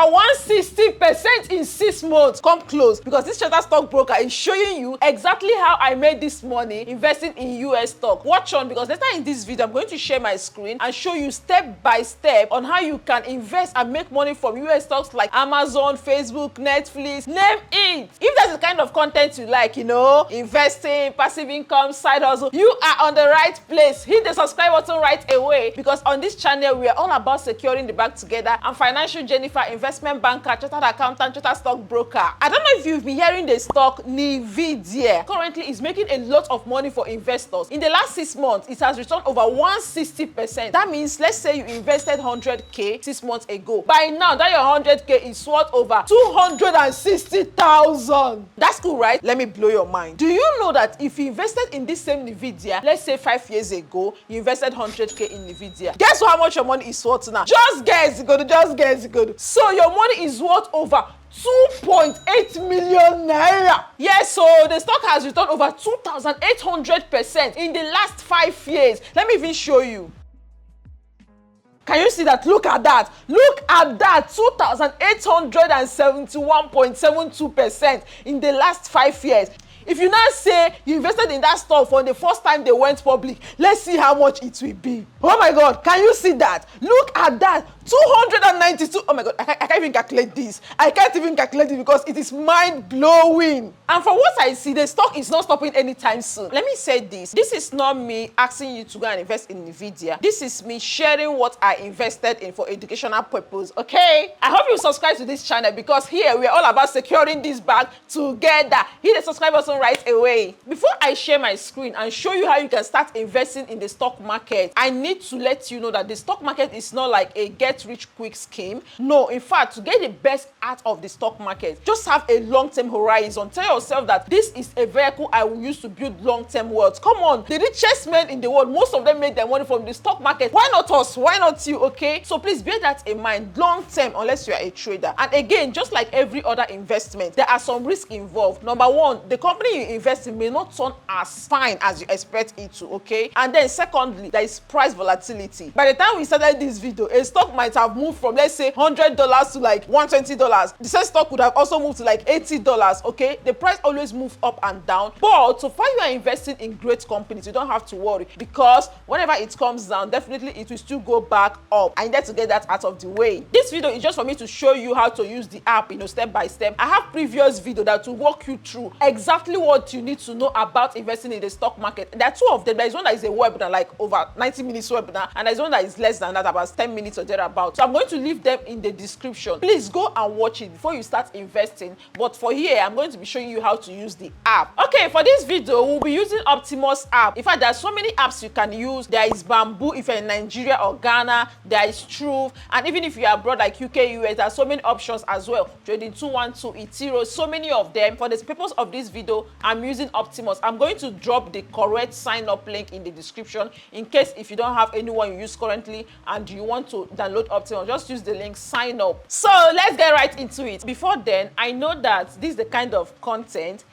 160% in 6 months. Come close, because this chartered stockbroker is showing you exactly how I made this money investing in US stock. Watch on, because later in this video I'm going to share my screen and show you step by step on how you can invest and make money from US stocks like Amazon, Facebook, Netflix, name it. If that's the kind of content you like, investing, passive income, side hustle, you are on the right place. Hit the subscribe button right away, because on this channel we are all about securing the bag together. I'm financial Jennifer, investment banker, chartered accountant, chartered stockbroker. I don't know if you've been hearing the stock Nvidia. Currently is making a lot of money for investors. In the last 6 months, it has returned over 160%. That means, let's say you invested 100k 6 months ago. By now, that your 100k is worth over 260,000. That's cool, right? Let me blow your mind. Do you know that if you invested in this same Nvidia, let's say 5 years ago, you invested 100k in Nvidia, guess how much your money is worth now? Just guess, just guess. So your money is worth over 2.8 million naira. Yes, so the stock has returned over 2,800% in the last 5 years. Let me even show you. Can you see that? Look at that. Look at that. 2,871.72% in the last 5 years. If you now say you invested in that stock for the first time they went public, let's see how much it will be. Oh my God, can you see that? Look at that. 292. Oh my God, I can't even calculate this. I can't even calculate it because it is mind-blowing. And from what I see, the stock is not stopping anytime soon. Let me say this. This is not me asking you to go and invest in Nvidia. This is me sharing what I invested in for educational purpose, okay? I hope you subscribe to this channel, because here we are all about securing this bag together. Hit the subscribe button right away. Before I share my screen and show you how you can start investing in the stock market, I need to let you know that the stock market is not like a get-rich-quick scheme. No, in fact, to get the best out of the stock market, just have a long-term horizon. Tell yourself that this is a vehicle I will use to build long-term wealth. Come on, the richest men in the world, most of them made their money from the stock market. Why not us? Why not you? Okay, so please bear that in mind. Long-term, unless you are a trader. And again, just like every other investment, there are some risks involved. Number one, the company you invest in may not turn as fine as you expect it to, okay? And then secondly, there is price volatility. By the time we started this video, a stock might have moved from, let's say, $100 to like $120. The same stock would have also moved to like $80, okay? The price always moves up and down. But so far you are investing in great companies, you don't have to worry, because whenever it comes down, definitely it will still go back up. I need to get that out of the way. This video is just for me to show you how to use the app, step by step. I have previous video that will walk you through exactly what you need to know about investing in the stock market. There are two of them. There is one that is a webinar, like over 90 minutes webinar, and there is one that is less than that, about 10 minutes or thereabout. So I'm going to leave them in the description. Please go and watch it before you start investing. But for here, I'm going to be showing you how to use the app. Okay, for this video, we'll be using Optimus app. In fact, there are so many apps you can use. There is Bamboo if you're in Nigeria or Ghana. There is Truth, and even if you are abroad like UK, US, there are so many options as well. Trading 212, Ethereum, so many of them. For the purpose of this video, I'm using Optimus. I'm going to drop the correct sign up link in the description in case if you don't have anyone you use currently and you want to download Optimus, just use the link, sign up. So let's get right into it. Before then, I know that this is the kind of content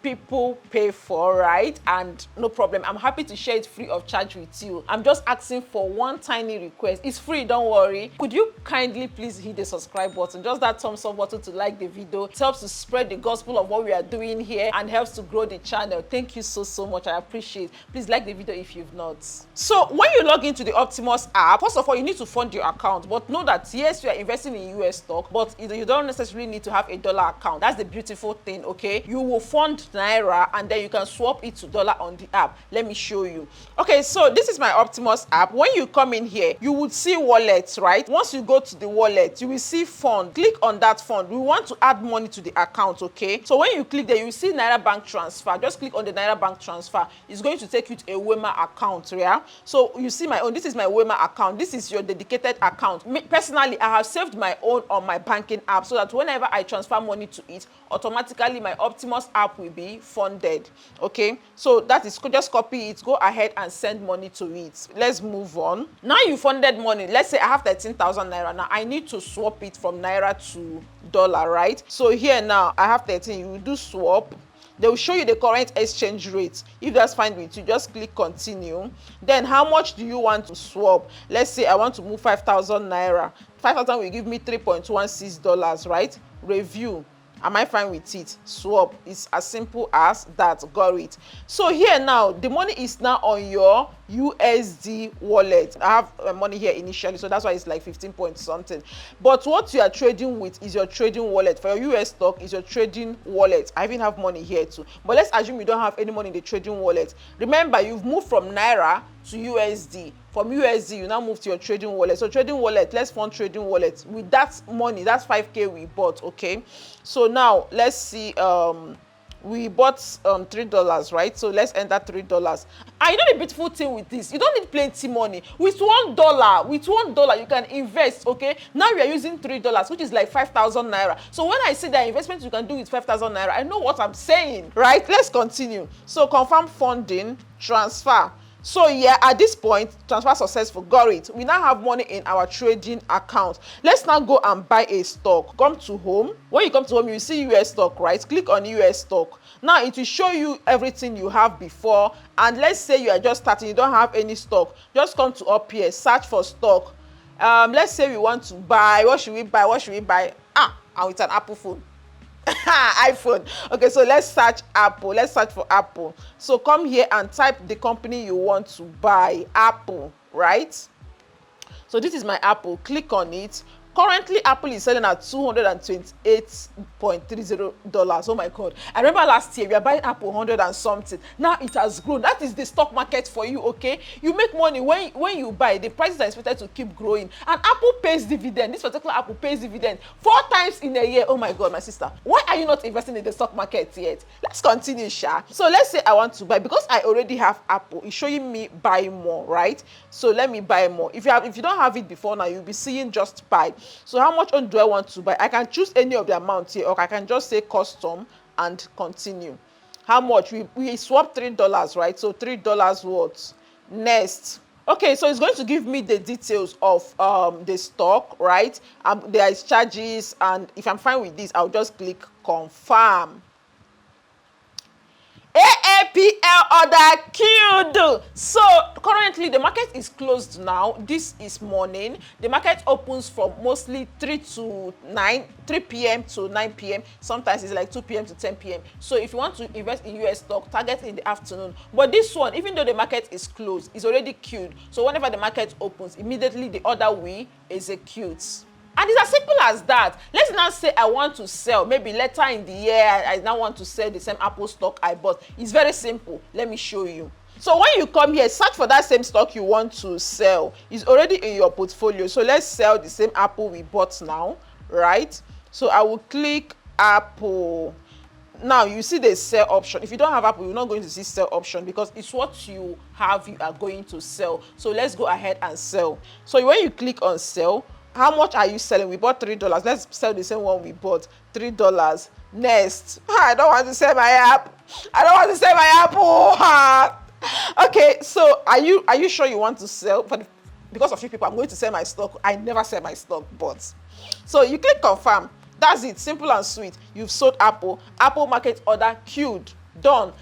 people pay for, right? And no problem, I'm happy to share it free of charge with you. I'm just asking for one tiny request. It's free, don't worry. Could you kindly please hit the subscribe button, just that thumbs up button to like the video. It helps to spread the gospel of what we are doing here and helps to grow the channel. Thank you so much. I appreciate it. Please like the video if you've not. So when you log into the Optimus app, first of all, you need to fund your account. But know that yes, you are investing in US stock, but you don't necessarily need to have a dollar account. That's the beautiful thing, okay? You will fund Naira and then you can swap it to dollar on the app. Let me show you. Okay, so this is my Optimus app. When you come in here, you would see wallets, right? Once you go to the wallet, you will see fund. Click on that fund. We want to add money to the account, okay? So when you click there, you see Naira bank transfer. Just click on the Naira bank transfer. It's going to take you to a Wema account, yeah? So you see my own. This is my Wema account. This is your dedicated account. Me, personally, I have saved my own on my banking app so that whenever I transfer money to it, automatically my Optimus app will be funded, okay? So that is, just copy it, go ahead and send money to it. Let's move on. Now you funded money. Let's say I have 13,000 Naira. Now I need to swap it from Naira to dollar, right? So here now I have 13. You will do swap. They will show you the current exchange rate. If that's fine with you, just click continue. Then how much do you want to swap? Let's say I want to move 5,000 naira. 5,000 will give me $3.16, right? Review. Am I fine with it? Swap. It's as simple as that. Got it. So here now, the money is now on your USD wallet. I have money here initially, so that's why it's like 15 point something. But what you are trading with is your trading wallet. For your US stock is your trading wallet. I even have money here too. But let's assume you don't have any money in the trading wallet. Remember, you've moved from Naira to USD. From USD, you now move to your trading wallet. So trading wallet, let's fund trading wallet. With that money, that's 5K we bought, okay? So now, let's see, we bought $3, right? So let's enter $3. And you know the beautiful thing with this, you don't need plenty money. With $1, you can invest, okay? Now we are using $3, which is like 5,000 naira. So when I say that investment you can do with 5,000 naira, I know what I'm saying, right? Let's continue. So confirm funding, transfer. So yeah, at this point, transfer successful. Got it. We now have money in our trading account. Let's now go and buy a stock. Come to home. When you come to home, you see US stock, right? Click on US stock. Now it will show you everything you have before. And let's say you are just starting, you don't have any stock. Just come to up here, search for stock. Let's say we want to buy. What should we buy? What should we buy? And it's an Apple phone. iPhone. Okay, so let's search Apple. Let's search for Apple. So come here and type the company you want to buy. Apple, right? So this is my Apple. Click on it. Currently, Apple is selling at $228.30. Oh my God. I remember last year we were buying Apple 100 and something. Now it has grown. That is the stock market for you, okay? You make money when you buy. The prices are expected to keep growing. And Apple pays dividend. This particular Apple pays dividend 4 times in a year. Oh my God, my sister. Why are you not investing in the stock market yet? Let's continue, Sha. So let's say I want to buy. Because I already have Apple, it's showing me buy more, right? So let me buy more. If you don't have it before now, you'll be seeing just buy. So how much do I want to buy? I can choose any of the amount here, or I can just say custom and continue. How much? We swap $3, right? So $3 what? Next. Okay, so it's going to give me the details of the stock, right? There is charges, and if I'm fine with this, I'll just click confirm. AAPL order queued. So currently the market is closed now. This is morning. The market opens from mostly 3 p.m. to 9 p.m. Sometimes it's like 2 p.m. to 10 p.m. So if you want to invest in US stock, target in the afternoon. But this one, even though the market is closed, is already queued. So whenever the market opens, immediately the order will execute. And it's as simple as that. Let's now say I want to sell. Maybe later in the year, I now want to sell the same Apple stock I bought. It's very simple. Let me show you. So when you come here, search for that same stock you want to sell. It's already in your portfolio. So let's sell the same Apple we bought now, right? So I will click Apple. Now you see the sell option. If you don't have Apple, you're not going to see sell option because it's what you have you are going to sell. So let's go ahead and sell. So when you click on sell, how much are you selling? We bought $3. Let's sell the same one we bought. $3. Next. I don't want to sell my app. I don't want to sell my Apple. Okay, so are you sure you want to sell? Because of few people, I'm going to sell my stock. I never sell my stock, but. So you click confirm. That's it. Simple and sweet. You've sold Apple. Apple market order queued. Done.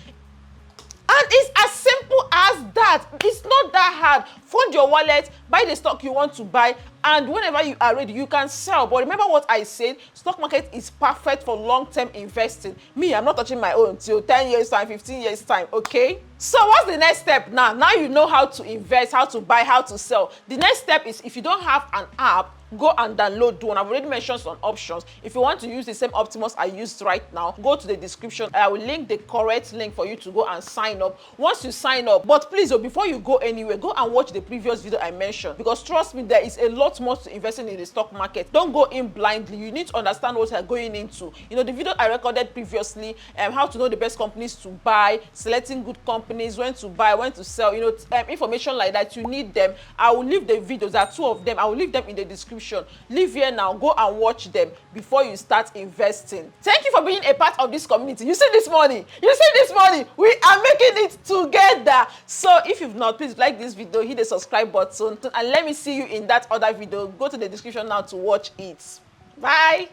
And it's as simple as that. It's not that hard. Fund your wallet, buy the stock you want to buy, and whenever you are ready, you can sell. But remember what I said, stock market is perfect for long-term investing. Me, I'm not touching my own till 10 years time, 15 years time, okay? So what's the next step now? Now you know how to invest, how to buy, how to sell. The next step is if you don't have an app, go and download one. I've already mentioned some options. If you want to use the same Optimus I used right now, go to the description. I will link the correct link for you to go and sign up. Once you sign up, but please, before you go anywhere, go and watch the previous video I mentioned, because trust me, there is a lot more to investing in the stock market. Don't go in blindly. You need to understand what you're going into. You know, the video I recorded previously, how to know the best companies to buy, selecting good companies, when to buy, when to sell, you know, information like that. You need them. I will leave the videos. There are 2 of them. I will leave them in the description. Leave here now, go and watch them before you start investing. Thank you for being a part of this community. You see this money, we are making it together. So if you've not, please like this video, hit the subscribe button, and let me see you in that other video. Go to the description now to watch it. Bye.